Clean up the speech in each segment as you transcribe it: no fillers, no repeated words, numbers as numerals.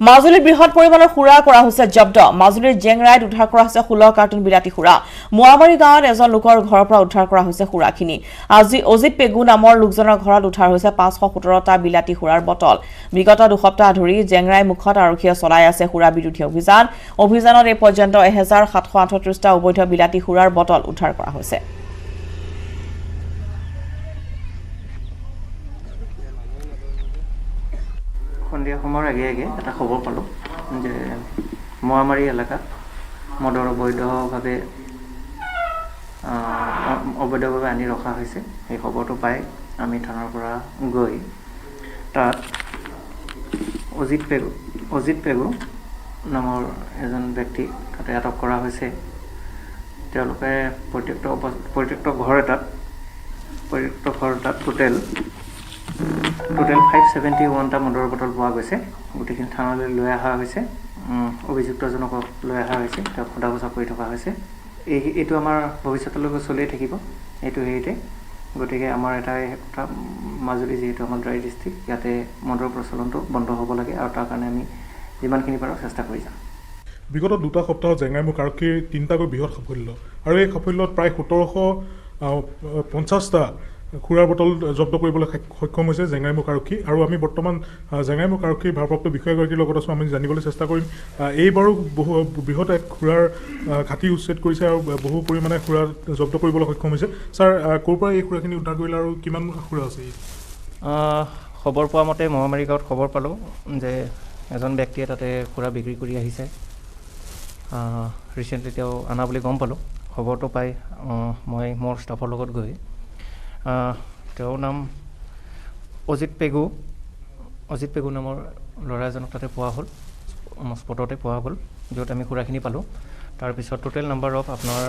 মাজুলীৰ বৃহৎ পৰিমাণৰ সুৰা কৰা হৈছে জব্দ মাজুলীৰ জেংৰাইত উদ্ধাৰ কৰা হৈছে 16 কাৰ্টুন বিলাতী সুৰা মোৱামাৰী গাঁৱত এজন লোকৰ ঘৰৰ পৰা উদ্ধাৰ কৰা হৈছে সুৰাখিনি আজি অজিত পেগু নামৰ লোকজনৰ ঘৰত উদ্ধাৰ হৈছে 517টা বিলাতী সুৰাৰ বটল বিগত দুসপ্তাহ ধৰি জেংৰাই মুখত আৰক্ষীয়ে চলাই আছে সুৰা বিৰোধী অভিযানত এই পৰ্যন্ত 1738টা অবৈধ বিলাতী সুৰাৰ বটল উদ্ধাৰ কৰা হৈছে সন্ধিয়া সময়ৰ আগে এটা খবৰ পালোঁ যে মোৱামাৰী এলেকাত মদৰ অবৈধভাৱে আনি ৰখা হৈছে এই খবৰটো পাই আমি থানাৰ পৰা গৈ তাত অজিত পেগু নামৰ এজন ব্যক্তি তাতে আটক কৰা হৈছে তেওঁলোকে পৰিত্যক্ত ঘৰ এটাত টোটেল 571টা মদৰ বটল পোৱা গৈছে গোটেইখিনি থানালৈ লৈ অহা হৈছে অভিযুক্তজনক লৈ অহা হৈছে তেওঁক সোধা পোছা কৰি থকা হৈছে এইটো আমাৰ ভৱিষ্যতলৈকে চলিয়ে থাকিব এইটো হেৰিতে গতিকে আমাৰ এটাই কথা মাজুলী যিহেতু আমাৰ ড্ৰাই ডিষ্ট্ৰিক্ট ইয়াতে মদৰ প্ৰচলনটো বন্ধ হ'ব লাগে আৰু তাৰ কাৰণে আমি যিমানখিনি পাৰোঁ চেষ্টা কৰি যাম বিগত দুটা সপ্তাহত জেংৰাইমুখ আৰক্ষীৰ 3টাকৈ বৃহৎ সাফল্য আৰু এই সাফল্যত প্ৰায় 1750টা খুৰাৰ বটল জব্দ কৰিবলৈ সক্ষম হৈছে জেংৰাইমুখ আৰক্ষী আৰু আমি বৰ্তমান জেংৰাইমুখ আৰক্ষীৰ ভাৰপ্ৰাপ্ত বিষয়াগৰাকীৰ লগত আছোঁ আমি জানিবলৈ চেষ্টা কৰিম এইবাৰো বহু বৃহৎ এক খুৰাৰ ঘাটি উচ্ছেদ কৰিছে আৰু বহু পৰিমাণে খুৰা জব্দ কৰিবলৈ সক্ষম হৈছে ছাৰ ক'ৰ পৰা এই খুৰাখিনি উদ্ধাৰ কৰিলে আৰু কিমান খুৰা আছে খবৰ পোৱা মতে মোৱামাৰী গাঁৱত খবৰ পালোঁ যে এজন ব্যক্তিয়ে তাতে খুৰা বিক্ৰী কৰি আহিছে ৰিচেণ্টলি তেওঁ অনা বুলি গম পালোঁ খবৰটো পাই মই মোৰ ষ্টাফৰ লগত গৈ তেওঁৰ নাম অজিত পেগু নামৰ ল'ৰা এজনক তাতে পোৱা হ'ল স্পটতে পোৱা গ'ল য'ত আমি খুৰাখিনি পালোঁ তাৰপিছত টোটেল নাম্বাৰ অফ আপোনাৰ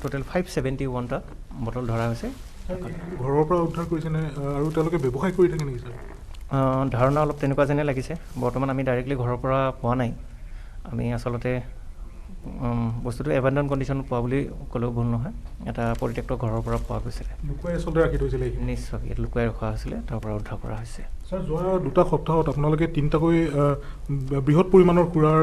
টোটেল 571টা বটল ধৰা হৈছে ঘৰৰ পৰা উদ্ধাৰ কৰিছেনে আৰু তেওঁলোকে ব্যৱসায় কৰি থাকে নেকি ছাৰ ধাৰণা অলপ তেনেকুৱা যেনে লাগিছে বৰ্তমান আমি ডাইৰেক্টলি ঘৰৰ পৰা পোৱা নাই আমি আচলতে বস্তুটো এবাণ্ডন কণ্ডিশ্যনত পোৱা বুলি ক'লেও ভুল নহয় এটা পৰিত্যক্ত ঘৰৰ পৰা পোৱা গৈছিলে লুকুৱাই আচলতে ৰাখি থৈছিলে নিশ্চয় ইয়াত লুকুৱাই ৰখা হৈছিলে তাৰ পৰা উদ্ধাৰ কৰা হৈছে ছাৰ যোৱা দুটা সপ্তাহত আপোনালোকে 3টাকৈ বৃহৎ পৰিমাণৰ খুৰাৰ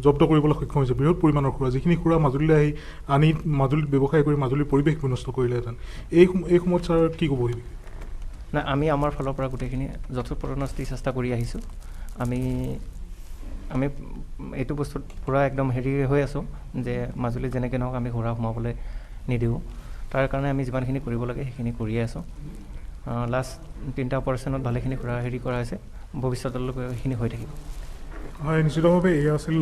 জব্দ কৰিবলৈ সক্ষম হৈছে বৃহৎ পৰিমাণৰ খুৰা যিখিনি খুৰা মাজুলীলৈ আনি মাজুলীত ব্যৱসায় কৰি মাজুলীৰ পৰিৱেশ বিনষ্ট কৰিলেহেঁতেন এই সময়ত ছাৰ কি ক'ব নাই আমি আমাৰ ফালৰ পৰা গোটেইখিনি যথোপৰোনাস্তি চেষ্টা কৰি আহিছোঁ আমি এইটো বস্তুত পূৰা একদম হেৰি হৈ আছোঁ যে মাজুলীত যেনেকৈ নহওক আমি ঘোঁৰা সোমাবলৈ নিদিওঁ তাৰ কাৰণে আমি যিমানখিনি কৰিব লাগে সেইখিনি কৰিয়ে আছোঁ লাষ্ট 3টা অপাৰেশ্যনত ভালেখিনি ঘোঁৰা হেৰি কৰা হৈছে ভৱিষ্যতলৈকে সেইখিনি হৈ থাকিব হয় নিশ্চিতভাৱে এয়া আছিল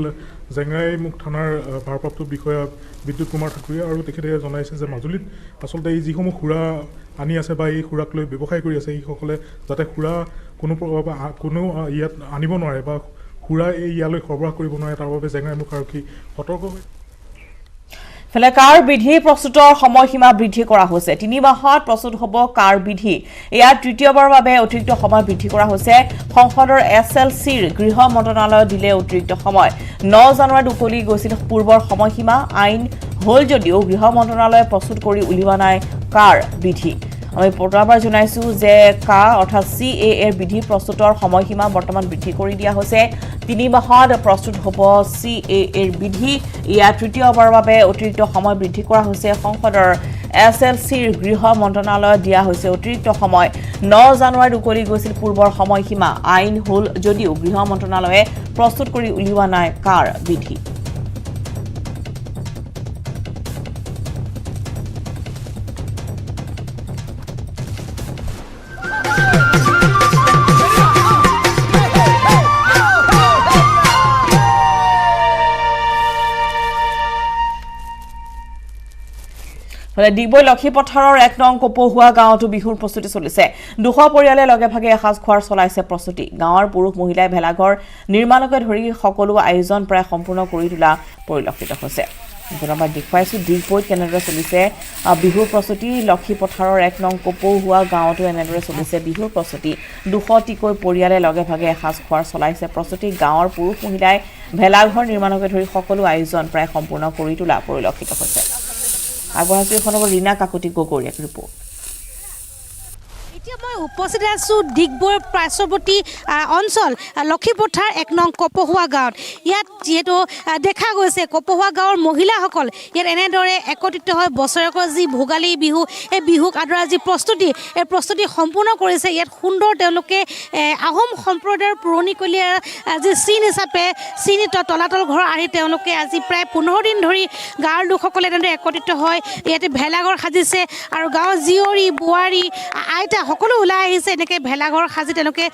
জেংৰাইমুখ থানাৰ ভাৰপ্ৰাপ্ত বিষয়া বিদ্যুৎ কুমাৰ ঠাকুৰীয়া আৰু তেখেতে জনাইছে যে মাজুলীত আচলতে এই যিসমূহ খুৰা আনি আছে বা এই খুৰাক লৈ ব্যৱসায় কৰি আছে এইসকলে যাতে খুৰা কোনো ইয়াত আনিব নোৱাৰে বা খুৰা এই ইয়ালৈ সৰবৰাহ কৰিব নোৱাৰে তাৰ বাবে জেংৰাইমুখ আৰক্ষী সতৰ্ক হৈ ফলে কাৰ বিধি প্ৰস্তুতৰ সময়সীমা বৃদ্ধি কৰা হৈছে 3 মাহত প্ৰস্তুত হ'ব কাৰ বিধি ইয়াৰ তৃতীয়বাৰৰ বাবে অতিৰিক্ত সময় বৃদ্ধি কৰা হৈছে সংসদৰ SLCৰ গৃহ মন্ত্ৰণালয় দিলে অতিৰিক্ত সময় 9 জানুৱাৰীত উকলি গৈছিল পূৰ্বৰ সময়সীমা আইন হ'ল যদিও গৃহ মন্ত্ৰণালয়ে প্ৰস্তুত কৰি উলিওৱা নাই কাৰ বিধি আমি পুনৰবাৰ জনাইছো যে কা অৰ্থাৎ CAAৰ বিধি প্ৰস্তুতৰ সময়সীমা বৰ্তমান বৃদ্ধি কৰি দিয়া হৈছে 3 মাহত প্ৰস্তুত হ'ব CAAৰ বিধি ইয়াৰ তৃতীয়বাৰৰ বাবে অতিৰিক্ত সময় বৃদ্ধি কৰা হৈছে সংসদৰ SLCৰ গৃহ মন্ত্ৰণালয় দিয়া হৈছে অতিৰিক্ত সময় 9 জানুৱাৰীত উকলি গৈছিল পূৰ্বৰ সময়সীমা আইন হ'ল যদিও গৃহ মন্ত্ৰণালয়ে প্ৰস্তুত কৰি উলিওৱা নাই কাৰ বিধি ডিগবৈ লক্ষীপথাৰৰ 1 নং কপহুৱা গাঁৱতো বিহুৰ প্ৰস্তুতি চলিছে 200 পৰিয়ালে লগে ভাগে এসাজ খোৱাৰ চলাইছে প্ৰস্তুতি গাঁৱৰ পুৰুষ মহিলাই ভেলাঘৰ নিৰ্মাণকে ধৰি সকলো আয়োজন প্ৰায় সম্পূৰ্ণ কৰি তোলা পৰিলক্ষিত হৈছে জনাবাদ দেখুৱাইছো ডিগবৈত কেনেদৰে চলিছে বিহুৰ প্ৰস্তুতি লক্ষীপথাৰৰ 1 নং কপহুৱা গাঁৱতো এনেদৰে চলিছে বিহুৰ প্ৰস্তুতি 200টিকৈ পৰিয়ালে লগে ভাগে এসাজ খোৱাৰ চলাইছে প্ৰস্তুতি গাঁৱৰ পুৰুষ মহিলাই ভেলাঘৰ নিৰ্মাণকে ধৰি সকলো আয়োজন প্ৰায় সম্পূৰ্ণ কৰি তোলা পৰিলক্ষিত হৈছে আগবঢ়াইছো এখন ৰীনা কাকতি গগৈৰ ৰিপৰ্ট এতিয়া মই উপস্থিত আছোঁ ডিগবৈ পাৰ্শ্বৱৰ্তী অঞ্চল লক্ষীপথাৰ ১ নং কপহুৱা গাঁৱত। ইয়াত যিহেতু দেখা গৈছে কপহুৱা গাঁৱৰ মহিলাসকল ইয়াত এনেদৰে একত্ৰিত হৈ বছৰেকৰ যি ভোগালী বিহু এই বিহুক আদৰাৰ যি প্ৰস্তুতি এই প্ৰস্তুতি সম্পূৰ্ণ কৰিছে। ইয়াত সুন্দৰ তেওঁলোকে আহোম সম্প্ৰদায়ৰ পুৰণিকলীয়া যি চিন হিচাপে চিহ্নিত তলাতল ঘৰ আহি তেওঁলোকে আজি প্ৰায় ১৫ দিন ধৰি গাঁৱৰ লোকসকলে এনেদৰে একত্ৰিত হৈ ইয়াতে ভেলাঘৰ সাজিছে আৰু গাঁৱৰ জীয়ৰী বোৱাৰী আইতা সকলো ওলাই আহিছে। এনেকৈ ভেলাঘৰ সাজি তেওঁলোকে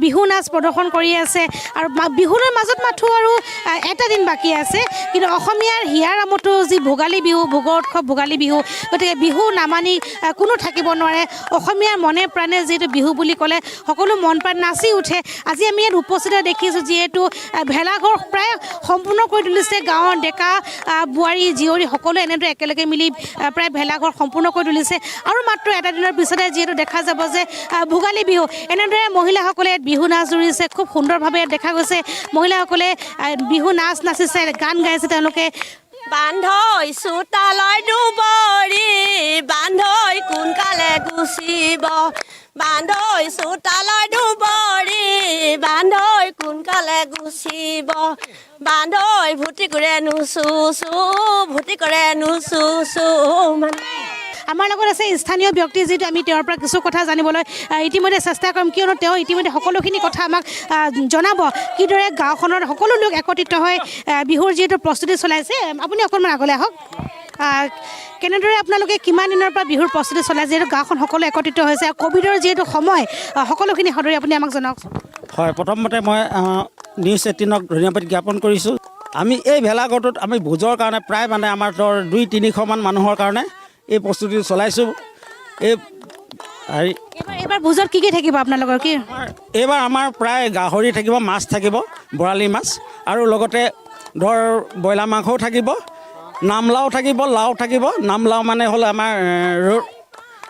বিহু নাচ প্ৰদৰ্শন কৰি আছে আৰু বিহুৰ মাজত মাথো আৰু এটা দিন বাকী আছে। কিন্তু অসমীয়াৰ হিয়াৰ আমঠু যি ভোগালী বিহু ভোগৰ উৎসৱ ভোগালী বিহু, গতিকে বিহু নামানি কোনো থাকিব নোৱাৰে। অসমীয়াৰ মনে প্ৰাণে যিহেতু বিহু বুলি ক'লে সকলো মন প্ৰাণ নাচি উঠে। আজি আমি ইয়াত উপস্থিত দেখিছোঁ যিহেতু ভেলাঘৰ প্ৰায় সম্পূৰ্ণ কৰি তুলিছে। গাঁৱৰ ডেকা বোৱাৰী জীয়ৰী সকলোৱে এনেদৰে একেলগে মিলি প্ৰায় ভেলাঘৰ সম্পূৰ্ণ কৰি তুলিছে আৰু মাত্ৰ এটা দিনৰ পিছতে যিহেতু দেখা যাব যে ভোগালী বিহু এনেদৰে মহিলাসকলে বিহু নাচ জুৰিছে। খুব সুন্দৰভাৱে দেখা গৈছে মহিলাসকলে বিহু নাচ নাচিছে, গান গাইছে তেওঁলোকে। বান্ধৈ চোতালৈ দুবৰি বান্ধৈ কোনকালে গুচিব, বান্ধৈ চোতালৈ দুবৰি বান্ধৈ কোনকালে গুচিব, বান্ধৈ ভুটি কৰে নুচু চু ভুটি কৰে নুচু চু। আমাৰ লগত আছে স্থানীয় ব্যক্তি যিটো আমি তেওঁৰ পৰা কিছু কথা জানিবলৈ ইতিমধ্যে চেষ্টা কৰিম, কিয়নো তেওঁ ইতিমধ্যে সকলোখিনি কথা আমাক জনাব কিদৰে গাঁওখনৰ সকলো লোক একত্ৰিত হৈ বিহুৰ যিহেতু প্ৰস্তুতি চলাইছে। আপুনি অকণমান আগলৈ আহক। কেনেদৰে আপোনালোকে কিমান দিনৰ পৰা বিহুৰ প্ৰস্তুতি চলাই, যিহেতু গাঁওখন সকলো একত্ৰিত হৈছে আৰু ক'ভিডৰ যিহেতু সময় সকলোখিনি সদৰি আপুনি আমাক জনাওকচোন। হয়, প্ৰথমতে মই নিউজ 18ক ধন্যবাদ জ্ঞাপন কৰিছোঁ। আমি এই ভেলাঘৰটোত আমি ভোজৰ কাৰণে প্ৰায় মানে আমাৰ ধৰ 200-300মান মানুহৰ কাৰণে এই প্ৰস্তুতি চলাইছোঁ। এই হেৰি এইবাৰ ভোজত কি কি থাকিব আপোনালোকৰ? কি এইবাৰ আমাৰ প্ৰায় গাহৰি থাকিব, মাছ থাকিব, বৰালি মাছ আৰু লগতে ধৰ ব্ৰইলাৰ মাংসও থাকিব, নামলাও থাকিব, লাও থাকিব। নামলাও মানে হ'ল আমাৰ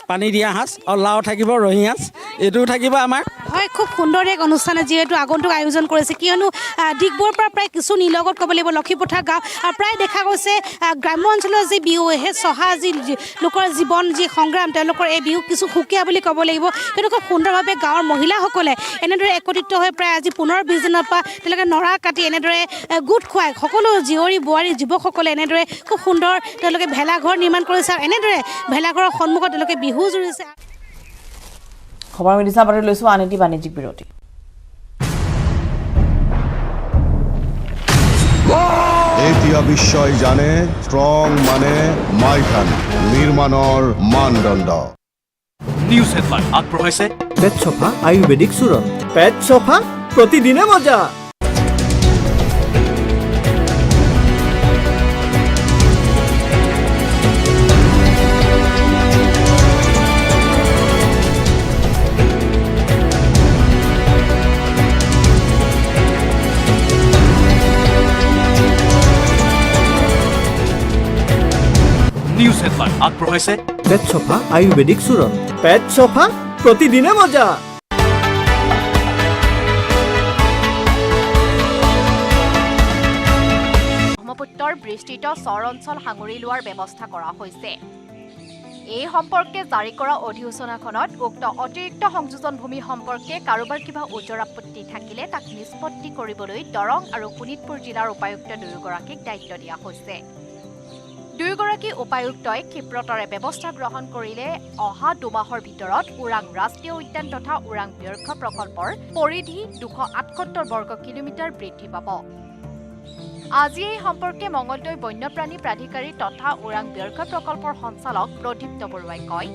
পানী দিয়া সাজ আৰু লাও থাকিব ৰহি সাজ, এইটোও থাকিব আমাৰ। হয়, খুব সুন্দৰ এক অনুষ্ঠানে যিহেতু আগন্তুক আয়োজন কৰিছে, কিয়নো ডিগবৈৰ পৰা প্ৰায় কিছু নিলগত ক'ব লাগিব লক্ষীপথাৰ গাঁও আৰু প্ৰায় দেখা গৈছে গ্ৰাম্য অঞ্চলৰ যি বিহু সেই চহা যি লোকৰ জীৱন যি সংগ্ৰাম তেওঁলোকৰ এই বিহু কিছু সুকীয়া বুলি ক'ব লাগিব। কিন্তু খুব সুন্দৰভাৱে গাঁৱৰ মহিলাসকলে এনেদৰে একত্ৰিত হৈ প্ৰায় আজি 15-20 দিনৰ পৰা তেওঁলোকে নৰা কাটি এনেদৰে গোট খুৱাই সকলো জীয়ৰী বোৱাৰী যুৱকসকলে এনেদৰে খুব সুন্দৰ তেওঁলোকে ভেলাঘৰ নিৰ্মাণ কৰিছে আৰু এনেদৰে ভেলাঘৰৰ সন্মুখত তেওঁলোকে বিহু জুৰিছে। খবৰ মিডিয়া বাতৰি লৈছোঁ আন এটি বাণিজ্যিক বিৰতি। এতিয়া বিশ্বই জানে ষ্ট্ৰং মানে মাইথান নিৰ্মাণৰ মানদণ্ড। নিউজ হেডলাইন আগবঢ়াইছে পেট চফা আয়ুৰ্বেদিক চূৰণ। পেট চফা প্ৰতিদিনে মজা। নিউজ হেডলাইন আগবঢ়াইছে পেট চফা আয়ুৰ্বেদিক চূৰণ। পেট চফা প্ৰতিদিনে মজা। ব্ৰহ্মপুত্ৰৰ বিস্তৃত চৰ অঞ্চল সাঙুৰি লোৱাৰ ব্যৱস্থা কৰা হৈছে। এই সম্পৰ্কে জাৰি কৰা অধিসূচনাখনত উক্ত অতিৰিক্ত সংযোজন ভূমি সম্পৰ্কে কাৰোবাৰ কিবা ওজৰ আপত্তি থাকিলে তাক নিষ্পত্তি কৰিবলৈ দৰং আৰু শোণিতপুৰ জিলাৰ উপায়ুক্ত দুয়োগৰাকীক দায়িত্ব দিয়া হৈছে। দুয়োগৰাকী উপায়ুক্তই ক্ষিপ্ৰতাৰে ব্যৱস্থা গ্ৰহণ কৰিলে অহা 2 মাহৰ ভিতৰত ওৰাং ৰাষ্ট্ৰীয় উদ্যান তথা ওৰাং ব্যৰ্থ প্ৰকল্পৰ পৰিধি 278 বৰ্গ কিলোমিটাৰ বৃদ্ধি পাব। আজি এই সম্পৰ্কে মঙলদৈ বন্যপ্ৰাণী প্ৰাধিকাৰী তথা ওৰাং ব্যৰ্থ প্ৰকল্পৰ সঞ্চালক প্ৰদীপ্ত বৰুৱাই কয়,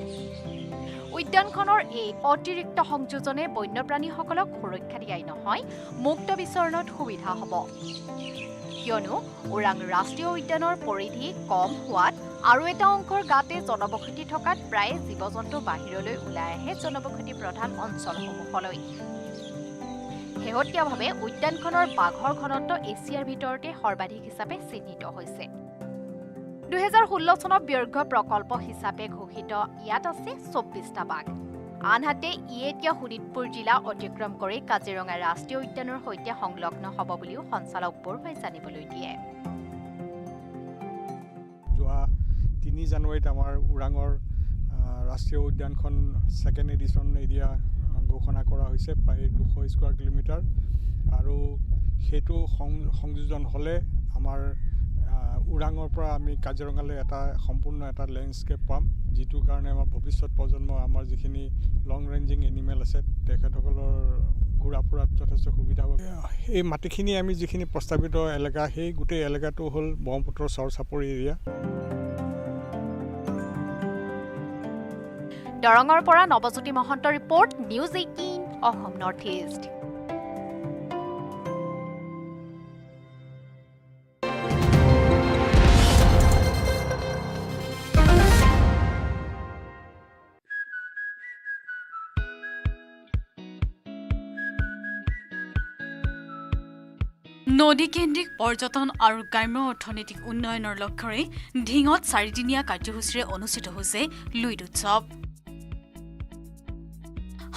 উদ্যানখনৰ এই অতিৰিক্ত সংযোজনে বন্যপ্ৰাণীসকলক সুৰক্ষা দিয়াই নহয়, মুক্ত বিচৰণত সুবিধা হ'ব। কিয়নো ওৰাং ৰাষ্ট্ৰীয় উদ্যানৰ পৰিধি কম হোৱাত আৰু এটা অংশৰ গাতে জনবসতি থকাত প্ৰায় জীৱ-জন্তু বাহিৰলৈ ওলাই আহে জনবসতি প্ৰধান অঞ্চলসমূহলৈ। শেহতীয়াভাৱে উদ্যানখনৰ বাঘৰ ঘনত্ব এছিয়াৰ ভিতৰতে সৰ্বাধিক হিচাপে চিহ্নিত হৈছে। 2016 চনত ব্যাঘ্ৰ প্ৰকল্প হিচাপে ঘোষিত ইয়াত আছে 24টা বাঘ। আনহাতে এতিয়া শোণিতপুৰ জিলা অতিক্ৰম কৰি কাজিৰঙা ৰাষ্ট্ৰীয় উদ্যানৰ সৈতে সংলগ্ন হ'ব বুলিও সঞ্চালক বৰুৱাই জানিবলৈ দিয়ে। যোৱা 3 জানুৱাৰীত আমাৰ ওৰাঙৰ ৰাষ্ট্ৰীয় উদ্যানখন ছেকেণ্ড এডিশ্যন এৰিয়া ঘোষণা কৰা হৈছে প্ৰায় 200 স্কোৱাৰ কিলোমিটাৰ আৰু সেইটো সংযোজন হ'লে আমাৰ ওৰাঙৰ পৰা আমি কাজিৰঙালৈ সম্পূৰ্ণ এটা লেণ্ডস্কেপ পাম যিটো কাৰণে আমাৰ ভৱিষ্যত প্ৰজন্ম আমাৰ যিখিনি লং ৰেঞ্জিং এনিমেল আছে তেখেতসকলৰ ঘূৰা ফুৰাত যথেষ্ট সুবিধা হ'ব এই মাটিখিনি আমি যিখিনি প্ৰস্তাৱিত এলেকা সেই গোটেই এলেকাটো হ'ল ব্ৰহ্মপুত্ৰ চৰ চাপৰি এৰিয়া দৰঙৰ পৰা Nabajyoti Mahanta report news 18 Assam north east নদীকেন্দ্ৰিক পৰ্যটন আৰু গ্ৰাম্য অৰ্থনৈতিক উন্নয়নৰ লক্ষ্যৰে ঢিঙত 4দিনীয়া কাৰ্যসূচীৰে অনুষ্ঠিত হৈছে লুইত উৎসৱ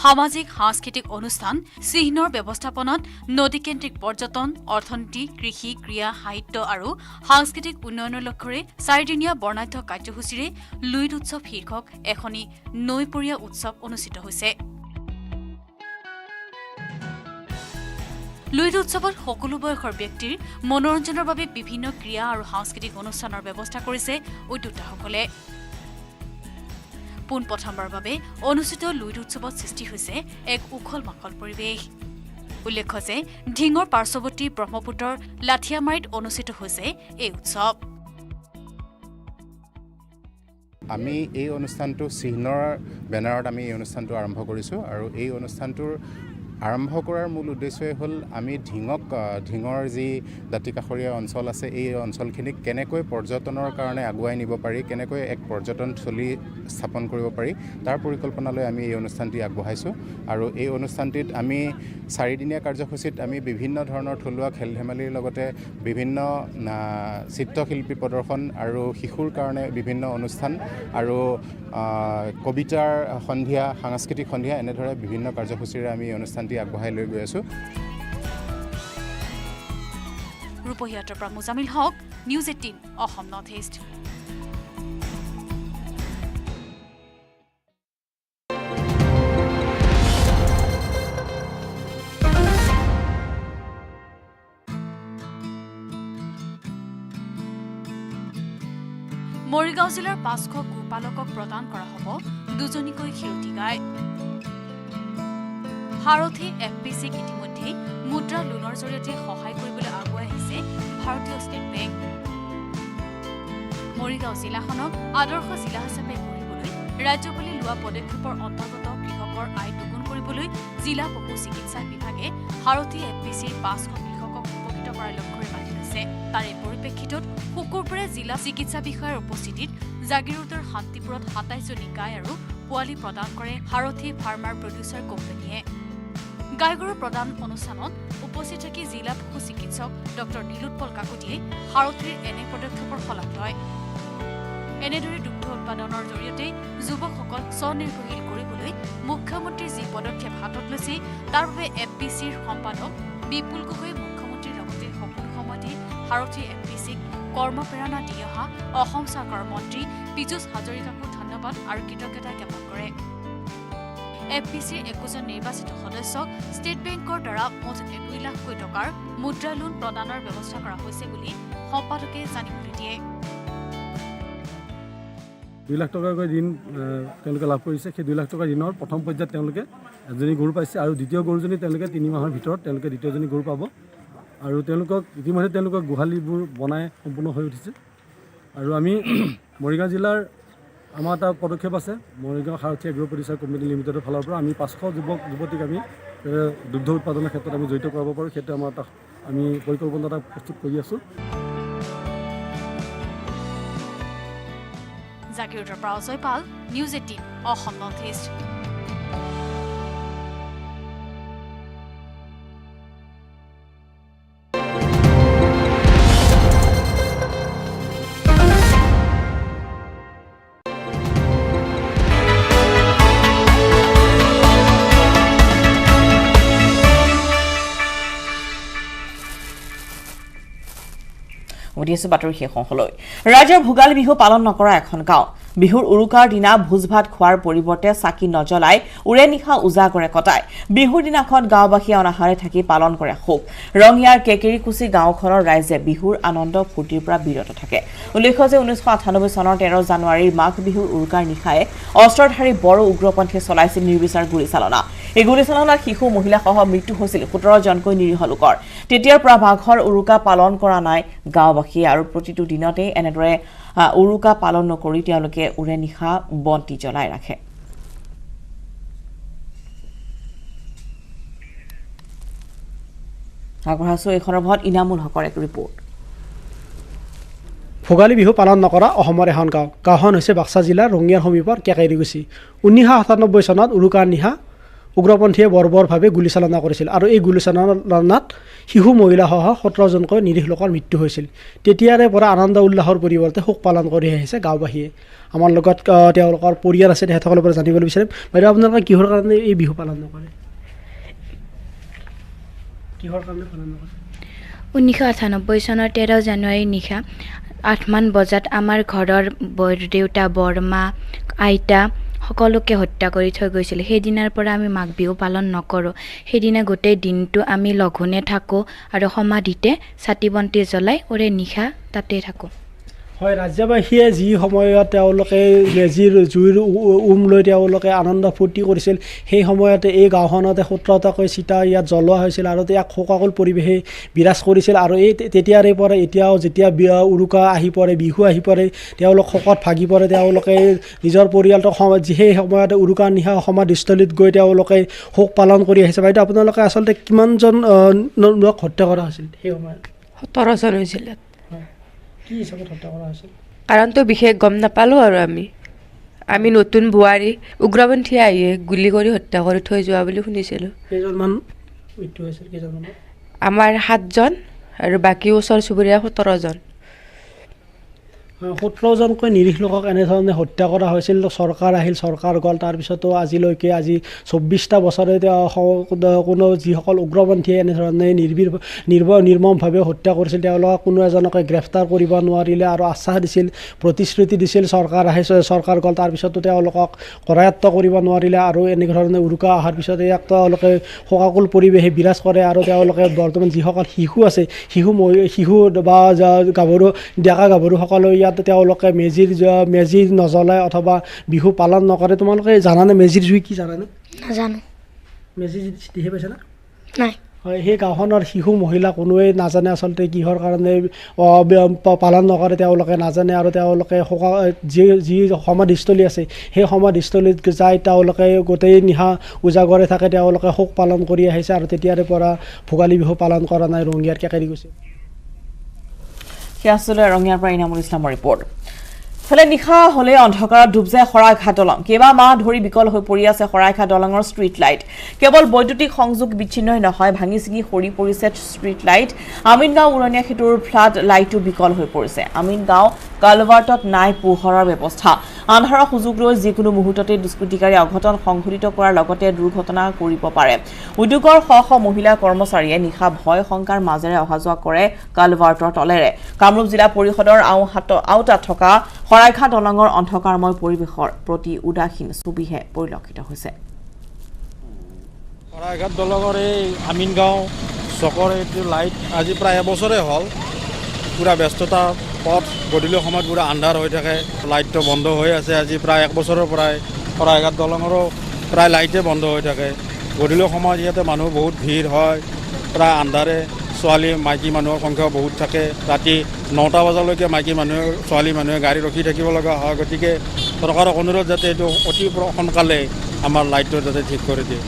সামাজিক সাংস্কৃতিক অনুষ্ঠান চিহ্নৰ ব্যৱস্থাপনাত নদীকেন্দ্ৰিক পৰ্যটন অৰ্থনীতি কৃষি ক্ৰীড়া সাহিত্য আৰু সাংস্কৃতিক উন্নয়নৰ লক্ষ্যৰে 4দিনীয়া বৰ্ণাঢ্য কাৰ্যসূচীৰে লুইত উৎসৱ শীৰ্ষক এখনি নৈপৰীয়া উৎসৱ অনুষ্ঠিত হৈছে লুইত উৎসৱত সকলো বয়সৰ ব্যক্তিৰ মনোৰঞ্জনৰ বাবে বিভিন্ন ক্ৰীড়া আৰু সাংস্কৃতিক অনুষ্ঠানৰ ব্যৱস্থা কৰিছে উদ্যোক্তাসকলে পোনপ্ৰথমবাৰৰ বাবে অনুষ্ঠিত লুইত উৎসৱত সৃষ্টি হৈছে এক উখল মাখল পৰিৱেশ উল্লেখ্য যে ঢিঙৰ পাৰ্শ্বৱৰ্তী ব্ৰহ্মপুত্ৰৰ লাঠিয়ামাৰীত অনুষ্ঠিত হৈছে এই উৎসৱ আমি এই অনুষ্ঠানটো চিহ্নৰ বেনাৰত আমি এই অনুষ্ঠানটো আৰম্ভ কৰিছোঁ আৰু এই অনুষ্ঠানটোৰ আৰম্ভ কৰাৰ মূল উদ্দেশ্যই হ'ল আমি ঢিঙৰ যি দাঁতিকাষৰীয়া অঞ্চল আছে এই অঞ্চলখিনিক কেনেকৈ পৰ্যটনৰ কাৰণে আগুৱাই নিব পাৰি কেনেকৈ এক পৰ্যটনথলী স্থাপন কৰিব পাৰি তাৰ পৰিকল্পনালৈ আমি এই অনুষ্ঠানটি আগবঢ়াইছোঁ আৰু এই অনুষ্ঠানটিত আমি 4দিনীয়া কাৰ্যসূচীত আমি বিভিন্ন ধৰণৰ থলুৱা খেল ধেমালিৰ লগতে বিভিন্ন চিত্ৰশিল্পী প্ৰদৰ্শন আৰু শিশুৰ কাৰণে বিভিন্ন অনুষ্ঠান আৰু কবিতাৰ সন্ধিয়া সাংস্কৃতিক সন্ধিয়া এনেদৰে বিভিন্ন কাৰ্যসূচীৰে আমি অনুষ্ঠানটি আগবঢ়াই লৈ গৈ আছোঁ ৰূপহীয়াতৰ পৰা Muzamil Haque news 18 Assam north east Morigaon জিলাৰ 500 গোপালকক প্ৰদান কৰা হ'ব দুজনীকৈ খিৰতি গাই সাৰথী এফপিচিক ইতিমধ্যে মুদ্ৰা লোনৰ জৰিয়তে সহায় কৰিবলৈ আগুৱাই আহিছে ভাৰতীয় ষ্টেট বেংক মৰিগাঁও জিলাখনক আদৰ্শ জিলা হিচাপে গঢ়িবলৈ ৰাজ্যপালে লোৱা পদক্ষেপৰ অন্তৰ্গত কৃষকৰ আয় দুগুণ কৰিবলৈ জিলা পশু চিকিৎসা বিভাগে সাৰথী এফপিচিৰ 500 কৃষকক উপকৃত কৰাৰ লক্ষ্যৰে বান্ধি লৈছে তাৰে পৰিপ্ৰেক্ষিতত শুকুৰবাৰে জিলা চিকিৎসা বিষয়াৰ উপস্থিতিত জাগিৰোডৰ শান্তিপুৰত 27জনী গাই আৰু পোৱালি প্ৰদান কৰে সাৰথী ফাৰ্মাৰ প্ৰডিউচাৰ কোম্পানীয়ে গাইগৰু প্ৰদান অনুষ্ঠানত উপস্থিত থাকি জিলা পশু চিকিৎসক ডক্টৰ নীলোৎপল কাকতিয়ে সাৰথীৰ এনে পদক্ষেপৰ শলাগ লয় এনেদৰে দুগ্ধ উৎপাদনৰ জৰিয়তে যুৱকসকল স্বনিৰ্ভৰশীল কৰিবলৈ মুখ্যমন্ত্ৰীৰ যি পদক্ষেপ হাতত লৈছে তাৰ বাবে এফপিচিৰ সম্পাদক বিপুল গগৈ মুখ্যমন্ত্ৰীৰ লগতে সকলো সময়তে সাৰথী এফপিচিক কৰ্মপ্ৰেৰণা দি অহা অসম চৰকাৰৰ মন্ত্ৰী পীযুষ হাজৰিকাকো ধন্যবাদ আৰু কৃতজ্ঞতা জ্ঞাপন কৰে এফপিচিৰ 21জন নিৰ্বাচিত সদস্যক ষ্টেট বেংকৰ দ্বাৰা মুঠ 2 লাখকৈ টকাৰ মুদ্ৰা লোন প্ৰদানৰ ব্যৱস্থা কৰা হৈছে বুলি সম্পাদকে জানিবলৈ দিয়ে 2 লাখ টকাকৈ ঋণ তেওঁলোকে লাভ কৰিছে সেই 2 লাখ টকাৰ ঋণৰ প্ৰথম পৰ্যায়ত তেওঁলোকে এজনী গৰু পাইছে আৰু দ্বিতীয় গৰুজনী তেওঁলোকে 3 মাহৰ ভিতৰত তেওঁলোকে দ্বিতীয়জনী গৰু পাব আৰু তেওঁলোকক ইতিমধ্যে তেওঁলোকৰ গোহালিবোৰ বনাই সম্পূৰ্ণ হৈ উঠিছে আৰু আমি মৰিগাঁও জিলাৰ আমাৰ এটা পদক্ষেপ আছে মৰিগাঁও সাৰথী এগ্ৰ প্ৰডিউচাৰ কোম্পানী লিমিটেডৰ ফালৰ পৰা আমি 500 যুৱতীক আমি দুগ্ধ উৎপাদনৰ ক্ষেত্ৰত আমি জড়িত কৰাব পাৰোঁ সেইটো আমাৰ এটা আমি পৰিকল্পনা এটা প্ৰস্তুত কৰি আছোঁ জাগিৰোডৰ পৰা অজয় পাল নিউজ 18 অসম নৰ্থ ইষ্ট উঠিছে বাতৰি শেষ হবলৈ ৰাজ্যৰ ভোগালী বিহু পালন নকৰা এখন গাঁও বিহুৰ উৰুকাৰ দিনা ভোজ ভাত খোৱাৰ পৰিৱৰ্তে চাকি নজ্বলাই উৰে নিশা উজাগৰে কটায় বিহুৰ দিনাখন গাঁওবাসীয়ে অনাহাৰে থাকি পালন কৰে শোক ৰঙিয়াৰ কেকেৰিকুচি গাঁওখনৰ ৰাইজে বিহুৰ আনন্দ ফূৰ্তিৰ পৰা বিৰত থাকে উল্লেখ্য যে 1998 চনৰ 13 জানুৱাৰীৰ মাঘ বিহুৰ উৰুকাৰ নিশায়ে অস্ত্ৰধাৰী বড়ো উগ্ৰপন্থীয়ে চলাইছিল নিৰ্বিচাৰ গুলীচালনা এই গুলীচালনাত শিশু মহিলাসহ মৃত্যু হৈছিল 17 জনকৈ নিৰীহ লোকৰ তেতিয়াৰ পৰা মাঘৰ উৰুকা পালন কৰা নাই গাঁওবাসীয়ে আৰু প্ৰতিটো দিনতে এনেদৰে উৰুকা পালন নকৰি তেওঁলোকে উৰে নিশা বন্তি জ্বলাই ৰাখে আগবঢ়াইছো এই সন্দৰ্ভত ইনামুল হকৰ এক ৰিপৰ্ট ভোগালী বিহু পালন নকৰা অসমৰ এখন গাঁও গাঁওখন হৈছে বাক্সা জিলাৰ ৰঙিয়াৰ সমীপৰ কেকেৰিকুচি 1997 চনত উৰুকাৰ নিশা উগ্ৰপন্থীয়ে বৰ্বৰভাৱে গুলীচালনা কৰিছিল আৰু এই গুলীচালনাত শিশু মহিলাসহ 17 জনকৈ নিৰীহ লোকৰ মৃত্যু হৈছিল তেতিয়াৰে পৰা আনন্দ উল্লাসৰ পৰিৱৰ্তে শোক পালন কৰি আহিছে গাঁওবাসীয়ে আমাৰ লগত তেওঁলোকৰ পৰিয়াল আছে তেখেতসকলৰ পৰা জানিবলৈ বিচাৰিম বাইদেউ আপোনালোকে কিহৰ কাৰণে এই বিহু পালন নকৰে কিহৰ কাৰণে পালন নকৰে 1998 চনৰ 13 জানুৱাৰীৰ নিশা 8 মান বজাত আমাৰ ঘৰৰ বৰদেউতা বৰমা আইতা সকলোকে হত্যা কৰি থৈ গৈছিল সেইদিনাৰ পৰা আমি মাঘ বিহু পালন নকৰোঁ সেইদিনা গোটেই দিনটো আমি লঘোণে থাকোঁ আৰু সমাধিতে চাকি বন্তি জ্বলাই ওৰে নিশা তাতে থাকোঁ হয় ৰাজ্যবাসীয়ে যি সময়ত তেওঁলোকে মেজিৰ জুইৰ লৈ তেওঁলোকে আনন্দ ফূৰ্তি কৰিছিল সেই সময়তে এই গাঁওখনতে 17টাকৈ চিতা ইয়াত জ্বলোৱা হৈছিল আৰু ইয়াক শোকাকুল পৰিৱেশে বিৰাজ কৰিছিল আৰু এই তেতিয়াৰে পৰা এতিয়াও যেতিয়া উৰুকা আহি পৰে বিহু আহি পৰে তেওঁলোক শোকত ভাগি পৰে তেওঁলোকে নিজৰ পৰিয়ালটোক সেই সময়তে উৰুকাৰ নিশা সমাধিস্থলীত গৈ তেওঁলোকে শোক পালন কৰি আহিছে বাইদেউ আপোনালোকে আচলতে কিমানজন লোক হত্যা কৰা হৈছিল সেই সময়ত 17 জন হৈছিল কি হিচাপত হত্যা কৰা হৈছিল কাৰণটো বিশেষ গম নাপালোঁ আৰু আমি নতুন বোৱাৰী উগ্ৰপন্থীয়ে আহি গুলি কৰি হত্যা কৰি থৈ যোৱা বুলি শুনিছিলোঁ কেইজনমান মৃত্যু হৈছিল কেইজনমান আমাৰ 7 জন আৰু বাকী ওচৰ চুবুৰীয়া 17 জন 17 জনকৈ নিৰীহ লোকক এনেধৰণে হত্যা কৰা হৈছিল চৰকাৰ আহিল চৰকাৰ গ'ল তাৰপিছতো আজিলৈকে আজি 24টা বছৰে কোনো যিসকল উগ্ৰপন্থীয়ে এনেধৰণে নিৰ্মমভাৱে হত্যা কৰিছিল তেওঁলোকক কোনো এজনকে গ্ৰেপ্তাৰ কৰিব নোৱাৰিলে আৰু আশ্বাস দিছিল প্ৰতিশ্ৰুতি দিছিল চৰকাৰ আহি চৰকাৰ গ'ল তাৰপিছতো তেওঁলোকক কৰায়ত্ব কৰিব নোৱাৰিলে আৰু এনেধৰণে উৰুকা অহাৰ পিছতে ইয়াক তেওঁলোকে শোকাকুল পৰিৱেশে বিৰাজ কৰে আৰু তেওঁলোকে বৰ্তমান যিসকল শিশু আছে শিশু বা গাভৰু ডেকা গাভৰুসকলে ইয়াত তেওঁলোকে মেজি নজ্বলায় অথবা বিহু পালন নকৰে তোমালোকে জানানে মেজিৰ জুই কি জানানে নাজানো মেজি দেখিব পাইছা না নাই হয় সেই গাঁওখনৰ শিশু মহিলা কোনোৱে নাজানে আচলতে কিহৰ কাৰণে পালন নকৰে তেওঁলোকে নাজানে আৰু তেওঁলোকে যি সমাধিস্থলী আছে সেই সমাধিস্থলীত যায় তেওঁলোকে গোটেই নিশা উজাগৰে থাকে তেওঁলোকে শোক পালন কৰি আহিছে আৰু তেতিয়াৰে পৰা ভোগালী বিহু পালন কৰা নাই ৰঙিয়াৰ কেকেৰিকুচি ৰঙিয়াৰ পৰা ইনামুল ইছলামৰ ৰিপৰ্ট ফলে নিশা হলে অন্ধকাৰত ডুব যায় শৰাইঘাট দলং কেইবা মাহ ধৰি বিকল হৈ পৰি আছে শৰাইঘাট দলঙৰ ষ্ট্ৰীট লাইট কেৱল বৈদ্যুতিক সংযোগ বিচ্ছিন্নই নহয় ভাঙি ছিঙি সৰি পৰিছে ষ্ট্ৰীট লাইট আমিনগাঁও উৰণীয়া সেতুৰ ফ্লাড লাইটো বিকল হৈ পৰিছে আমিনগাঁও কালভাৰ্টত নাই পোহৰৰ ব্যৱস্থা আন্ধাৰৰ সুযোগ লৈ যিকোনো মুহূৰ্ততে দুষ্কৃতিকাৰী অঘটন সংঘটিত কৰাৰ লগতে দুৰ্ঘটনা কৰিব পাৰে উদ্যোগৰ শ শ মহিলা কৰ্মচাৰীয়ে নিশা ভয় শংকাৰ মাজেৰে অহা যোৱা কৰে কালভাৰ্টৰ তলেৰে কামৰূপ জিলা পৰিষদৰ আওতাত থকা শৰাইঘাট দলঙৰ অন্ধকাৰময় পৰিৱেশৰ প্ৰতি উদাসীন ছবিহে পৰিলক্ষিত হৈছে শৰাইঘাট দলঙৰ এই আমিনগাঁও চকৰ এইটো লাইট আজি প্ৰায় এবছৰে হ'ল পুৰা ব্যস্ততা পথ গধূলি সময়ত পুৰা আন্ধাৰ হৈ থাকে লাইটটো বন্ধ হৈ আছে আজি প্ৰায় 1 বছৰৰ পৰাই শৰাইঘাট দলঙৰো প্ৰায় লাইটে বন্ধ হৈ থাকে গধূলি সময়ত ইয়াতে মানুহ বহুত ভিৰ হয় প্ৰায় আন্ধাৰে ছোৱালী মাইকী মানুহৰ সংখ্যা বহুত থাকে ৰাতি 9টা বজালৈকে মাইকী মানুহে ছোৱালী মানুহে গাড়ী ৰখি থাকিব লগা হয় গতিকে চৰকাৰক অনুৰোধ যাতে এইটো অতি সোনকালে আমাৰ লাইটটো যাতে ঠিক কৰি দিয়ে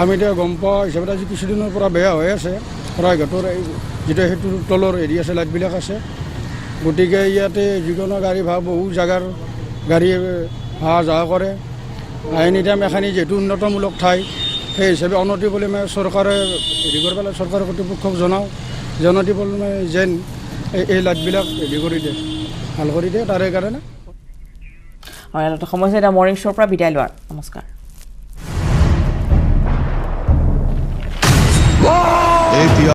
আমি এতিয়া গম পোৱা হিচাপত আজি কিছুদিনৰ পৰা বেয়া হৈ আছে শৰাইঘাটৰ এই যিটো সেইটোৰ তলৰ এৰি আছে লাইটবিলাক আছে গতিকে ইয়াতে যিকোনো গাড়ী বহু জাগাৰ গাড়ী অহা যোৱা কৰে এনি টাইম এখানি যিহেতু উন্নতমূলক ঠাই সেই হিচাপে অনতি পলমে চৰকাৰে হেৰি কৰি পেলাই চৰকাৰৰ কৰ্তৃপক্ষক জনাওঁ যে অনতি পলমে যেন এই লাইটবিলাক হেৰি কৰি দিয়ে ভাল কৰি দিয়ে তাৰে কাৰণে সমস্যা এটা মৰ্ণিং শ্ব'ৰ পৰা বিদায় লোৱাৰ নমস্কাৰ